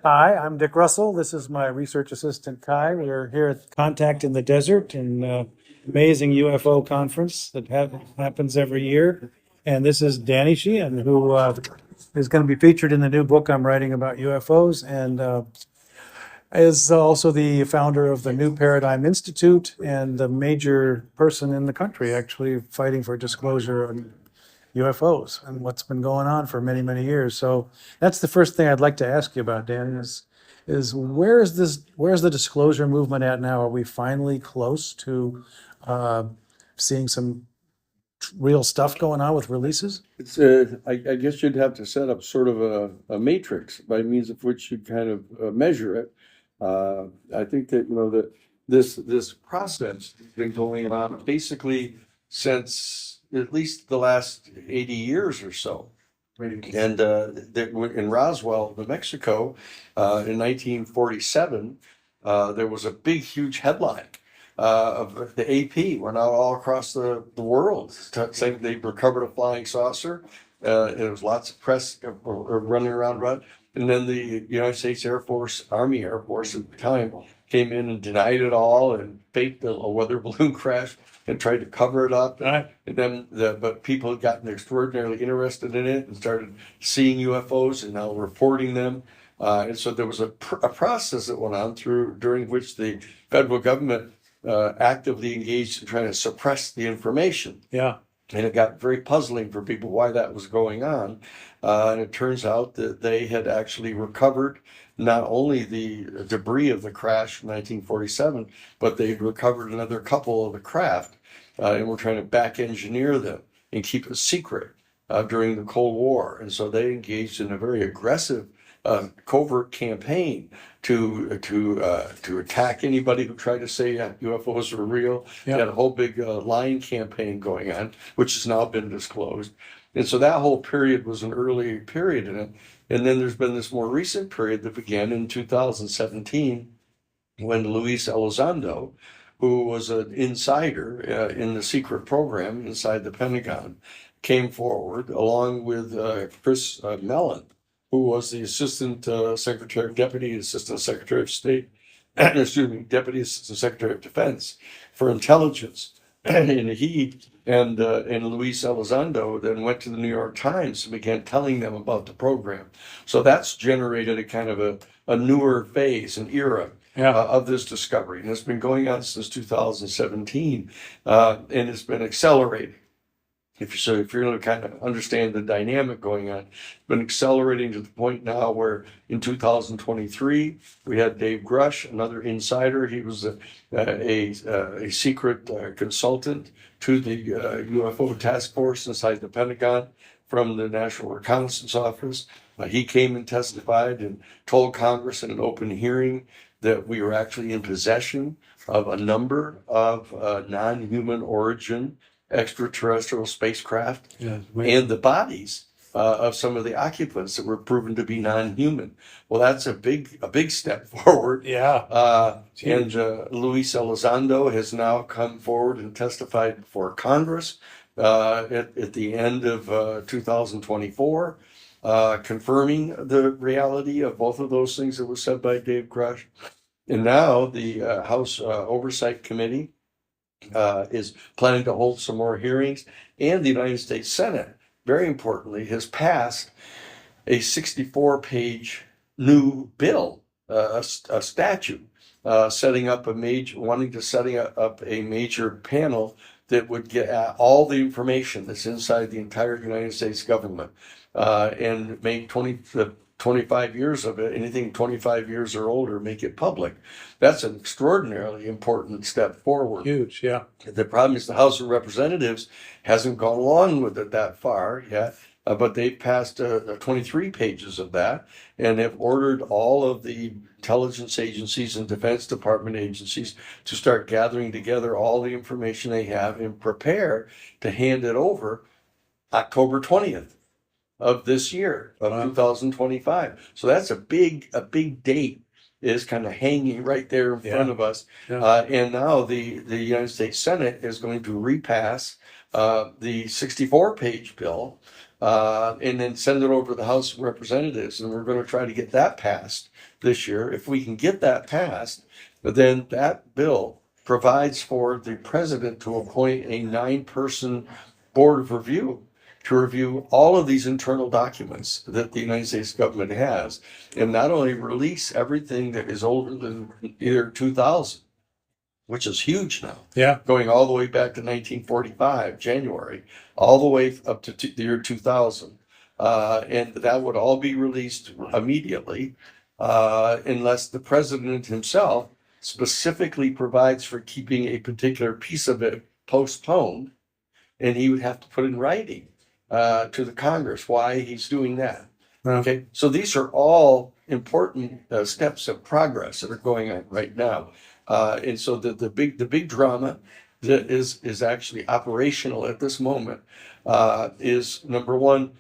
Hi, I'm Dick Russell. This is my research assistant, Kai. We're here at Contact in the Desert, an amazing UFO conference that happens every year. And this is Danny Sheehan, who is going to be featured in the new book I'm writing about UFOs, and is also the founder of the New Paradigm Institute and a major person in the country actually fighting for disclosure on UFOs and what's been going on for many, many years. So that's the first thing I'd like to ask you about, Dan, is where's the disclosure movement at now? Are we finally close to uh, seeing some real stuff going on with releases? It's I guess you'd have to set up sort of a matrix by means of which you kind of measure it. I think that that this process has been going on basically since at least the last 80 years or so. And in Roswell, New Mexico, in 1947, there was a big, huge headline of the AP went out all across the world saying they recovered a flying saucer. There was lots of press running around. And then the United States Air Force, Army Air Force at the time, came in and denied it all and faked a weather balloon crash and tried to cover it up. Right. And then, but people had gotten extraordinarily interested in it and started seeing UFOs and now reporting them. And so there was a process that went on during which the federal government actively engaged in trying to suppress the information. Yeah. And it got very puzzling for people why that was going on. And it turns out that they had actually recovered not only the debris of the crash in 1947, but they'd recovered another couple of the craft and were trying to back engineer them and keep it secret during the Cold War. And so they engaged in a very aggressive covert campaign to attack anybody who tried to say UFOs were real. They had a whole big lying campaign going on, which has now been disclosed. And so that whole period was an early period in it. And then there's been this more recent period that began in 2017 when Luis Elizondo, who was an insider in the secret program inside the Pentagon, came forward along with Chris Mellon, who was the Deputy Assistant Secretary of State, excuse me, Deputy Assistant Secretary of Defense for Intelligence. And he and Luis Elizondo then went to the New York Times and began telling them about the program. So that's generated a kind of a newer phase, an era of this discovery. And it's been going on since 2017, and it's been accelerating. If you're going to kind of understand the dynamic going on, it's been accelerating to the point now where in 2023 we had Dave Grush, another insider. He was a secret consultant to the UFO task force inside the Pentagon from the National Reconnaissance Office. He came and testified and told Congress in an open hearing that we were actually in possession of a number of non-human origin extraterrestrial spacecraft and the bodies of some of the occupants that were proven to be non-human. Well, that's a big step forward. And Luis Elizondo has now come forward and testified before Congress at the end of 2024, confirming the reality of both of those things that was said by Dave Grush. And now the House Oversight Committee is planning to hold some more hearings, and the United States Senate, very importantly, has passed a 64-page new bill, a statute, setting up wanting to setting up a major panel that would get at all the information that's inside the entire United States government, and make 25 years of it, anything 25 years or older, make it public. That's an extraordinarily important step forward. Huge, yeah. The problem is the House of Representatives hasn't gone along with it that far yet, but they've passed 23 pages of that and have ordered all of the intelligence agencies and Defense Department agencies to start gathering together all the information they have and prepare to hand it over October 20th. Of this year, of 2025. So that's a big date is kind of hanging right there in front of us. And now the United States Senate is going to repass the 64-page bill and then send it over to the House of Representatives. And we're going to try to get that passed this year. If we can get that passed, then that bill provides for the president to appoint a 9-person board of review to review all of these internal documents that the United States government has, and not only release everything that is older than year 2000, which is huge now. Yeah. Going all the way back to 1945, January, all the way up to the year 2000. And that would all be released immediately, unless the president himself specifically provides for keeping a particular piece of it postponed, and he would have to put in writing to the Congress why he's doing that. Okay, so these are all important steps of progress that are going on right now. And so the big drama that is actually operational at this moment is, number one,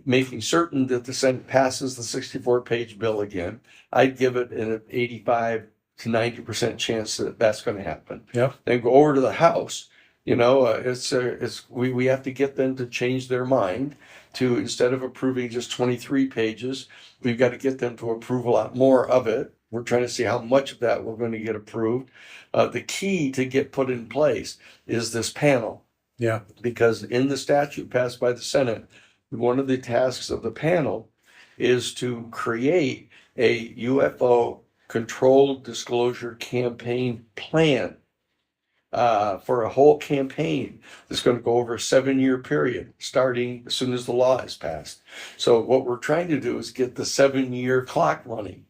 making certain that the Senate passes the 64-page bill again. I'd give it an 85 to 90% chance that that's going to happen. Yep. Then go over to the House. We have to get them to change their mind to, instead of approving just 23 pages, we've got to get them to approve a lot more of it. We're trying to see how much of that we're going to get approved. The key to get put in place is this panel. Yeah. Because in the statute passed by the Senate, one of the tasks of the panel is to create a UFO controlled disclosure campaign plan for a whole campaign that's going to go over a 7-year period, starting as soon as the law is passed. So what we're trying to do is get the 7-year clock running.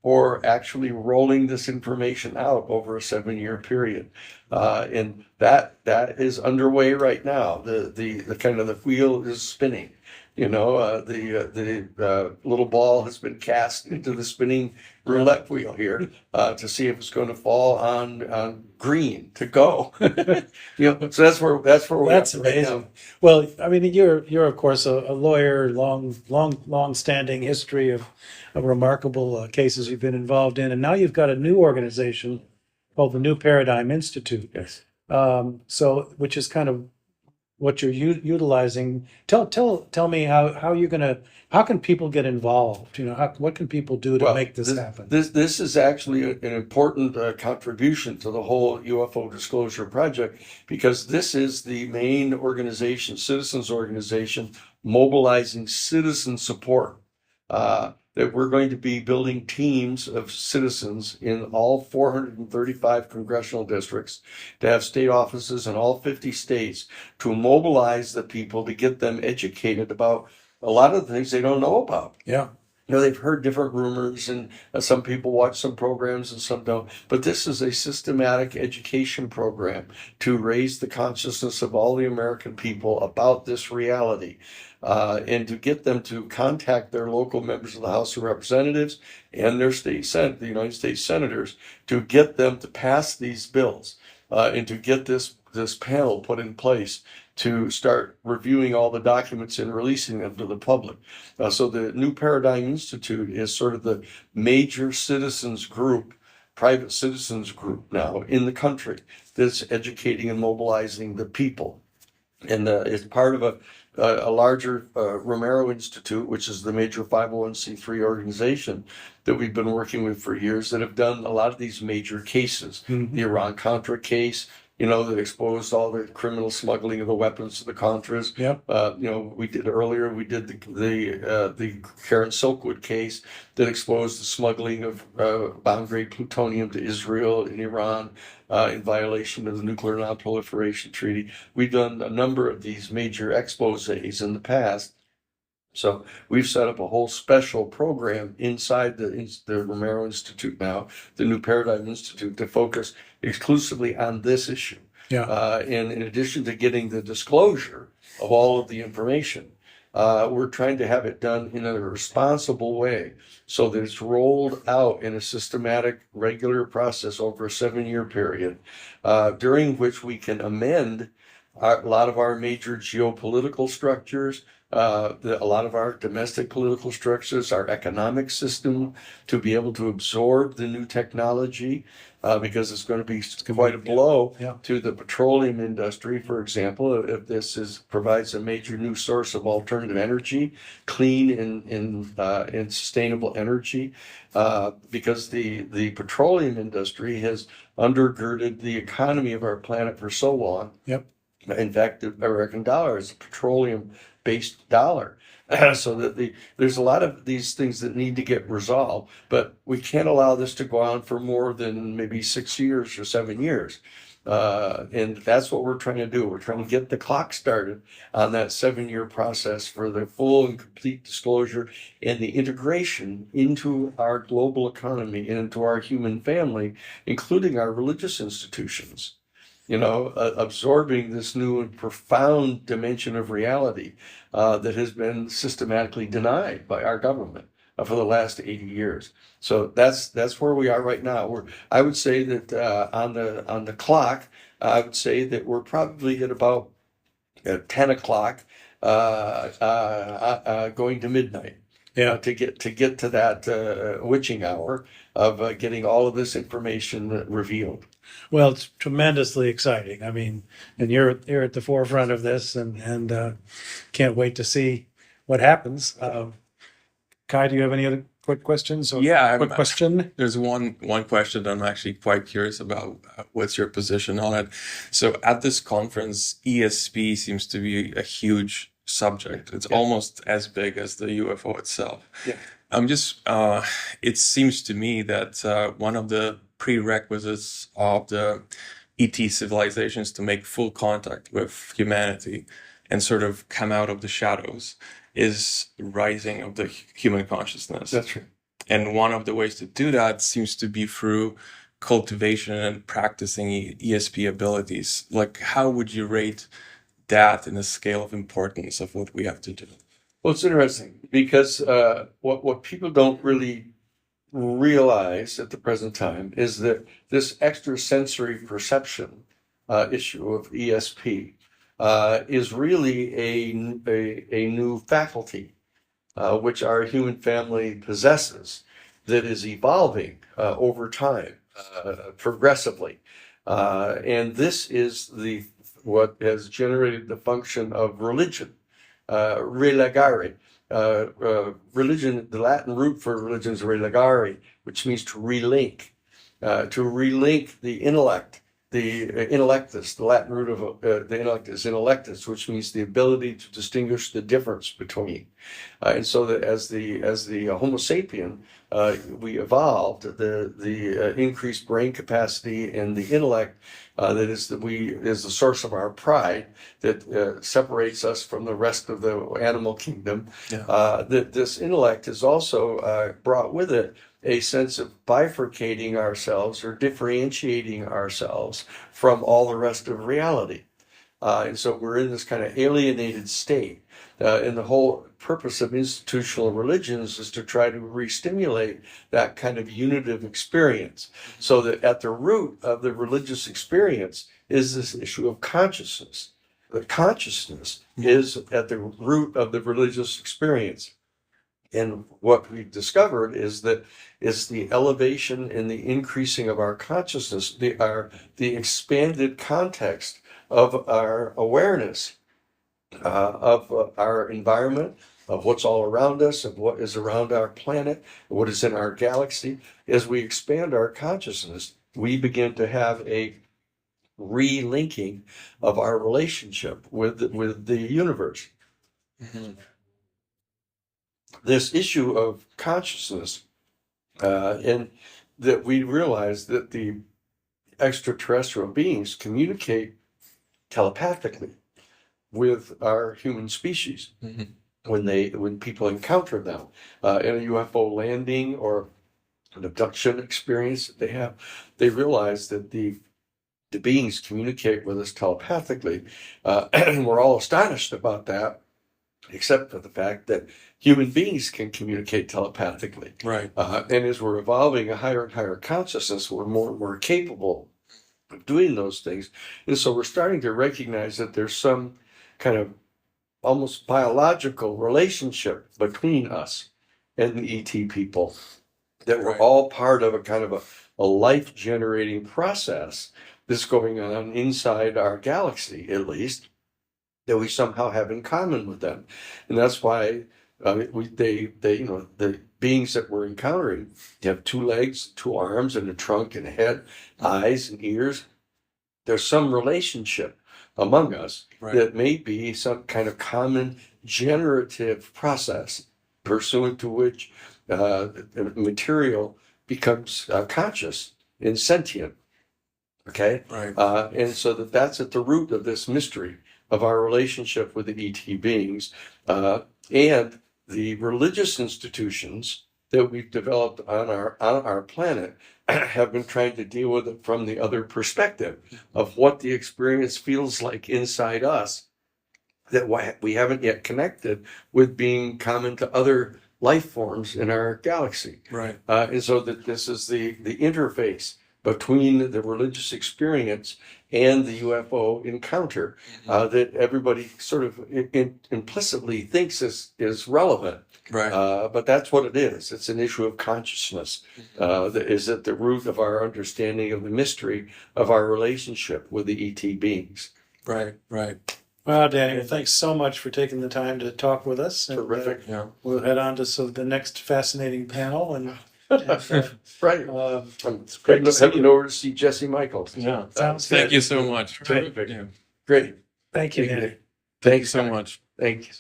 Or actually rolling this information out over a 7-year period, and that is underway right now. The kind of the wheel is spinning. The little ball has been cast into the spinning roulette wheel here to see if it's going to fall on green to go. So that's where we're That's at right amazing. now. Well, I mean, you're of course a lawyer, long standing history of remarkable cases you've been involved in, and now you've got a new organization called the New Paradigm Institute. Yes. So, which is kind of what you're utilizing. Tell me how can people get involved? What can people do to make this happen? This is actually an important contribution to the whole UFO disclosure project, because this is the main organization, citizens organization, mobilizing citizen support. That we're going to be building teams of citizens in all 435 congressional districts, to have state offices in all 50 states, to mobilize the people, to get them educated about a lot of the things they don't know about. Yeah. They've heard different rumors, and some people watch some programs and some don't. But this is a systematic education program to raise the consciousness of all the American people about this reality, and to get them to contact their local members of the House of Representatives and their state Senate, the United States senators, to get them to pass these bills, and to get this panel put in place to start reviewing all the documents and releasing them to the public. So the New Paradigm Institute is sort of the major citizens group, private citizens group now in the country that's educating and mobilizing the people. And it's part of a larger Romero Institute, which is the major 501c3 organization that we've been working with for years, that have done a lot of these major cases. The Iran-Contra case, that exposed all the criminal smuggling of the weapons to the Contras. Yep. We did the Karen Silkwood case that exposed the smuggling of bomb-grade plutonium to Israel and Iran in violation of the Nuclear Non-Proliferation Treaty. We've done a number of these major exposés in the past. So we've set up a whole special program inside the Romero Institute now, the New Paradigm Institute, to focus exclusively on this issue. Yeah. And in addition to getting the disclosure of all of the information, we're trying to have it done in a responsible way, so that it's rolled out in a systematic, regular process over a 7-year period, during which we can amend a lot of our major geopolitical structures, a lot of our domestic political structures, our economic system, to be able to absorb the new technology, because it's going to be quite a blow Yeah. to the petroleum industry, for example, if provides a major new source of alternative energy, clean and sustainable energy, because the petroleum industry has undergirded the economy of our planet for so long. Yep. In fact, the American dollar is a petroleum-based dollar. So that there's a lot of these things that need to get resolved, but we can't allow this to go on for more than maybe 6 years or 7 years. And that's what we're trying to do. We're trying to get the clock started on that 7-year process for the full and complete disclosure and the integration into our global economy and into our human family, including our religious institutions. Absorbing this new and profound dimension of reality that has been systematically denied by our government for the last 80 years. So that's where we are right now. I would say that on the clock, I would say that we're probably at about 10 o'clock, going to midnight. Yeah. To get to that witching hour of getting all of this information revealed. Well, it's tremendously exciting. I mean, and you're at the forefront of this, and can't wait to see what happens. Kai, do you have any other quick questions? Yeah, Quick question. there's one question that I'm actually quite curious about. What's your position on it? So at this conference, ESP seems to be a huge subject. It's almost as big as the UFO itself. Yeah. I'm just, it seems to me that one of the prerequisites of the ET civilizations to make full contact with humanity and sort of come out of the shadows is rising of the human consciousness. That's right. And one of the ways to do that seems to be through cultivation and practicing ESP abilities. Like, how would you rate that in the scale of importance of what we have to do? Well, it's interesting because what people don't really realize at the present time is that this extrasensory perception issue of ESP is really a new faculty which our human family possesses that is evolving over time, progressively. And this is what has generated the function of religion. Relegare. Religion, the Latin root for religion is relegare, which means to relink. To relink the intellect, the intellectus. The Latin root of the intellect is intellectus, which means the ability to distinguish the difference between. And so that as the Homo sapien, we evolved the increased brain capacity and the intellect that is the source of our pride that separates us from the rest of the animal kingdom. Yeah. That this intellect has also brought with it a sense of bifurcating ourselves or differentiating ourselves from all the rest of reality. And so we're in this kind of alienated state. And the whole purpose of institutional religions is to try to re-stimulate that kind of unitive experience, so that at the root of the religious experience is this issue of consciousness. The consciousness is at the root of the religious experience. And what we've discovered is that it's the elevation and the increasing of our consciousness, the expanded context of our awareness of our environment, of what's all around us, of what is around our planet, what is in our galaxy. As we expand our consciousness, we begin to have a relinking of our relationship with the universe. Mm-hmm. This issue of consciousness, and that we realize that the extraterrestrial beings communicate telepathically with our human species. Mm-hmm. When people encounter them in a UFO landing or an abduction experience that they have, they realize that the beings communicate with us telepathically, and we're all astonished about that, except for the fact that human beings can communicate telepathically. Right. And as we're evolving a higher and higher consciousness, we're more and more capable of doing those things. And so we're starting to recognize that there's some kind of almost biological relationship between us and the ET people, that we're Right. all part of a kind of a life generating process that's going on inside our galaxy, at least, that we somehow have in common with them. And that's why they the beings that we're encountering have 2 legs, 2 arms, and a trunk and a head, eyes and ears. There's some relationship among us Right. that may be some kind of common generative process pursuant to which the material becomes conscious and sentient. Okay? Right. And so that's at the root of this mystery of our relationship with the ET beings, and the religious institutions that we've developed on our planet have been trying to deal with it from the other perspective of what the experience feels like inside us, that we haven't yet connected with being common to other life forms in our galaxy. Right. And so that this is the interface between the religious experience and the UFO encounter, that everybody sort of implicitly thinks is relevant. Right. But that's what it is. It's an issue of consciousness that is at the root of our understanding of the mystery of our relationship with the ET beings. Right. Right. Wow, Danny, thanks so much for taking the time to talk with us. And, Terrific. Yeah. we'll head on to the next fascinating panel. And Right. it's great to see Heading you. over to see Jesse Michaels. Yeah. Sounds Thank good. you so much. Terrific. Yeah. Great. Thank you, Danny. Thank you so much. Thank you.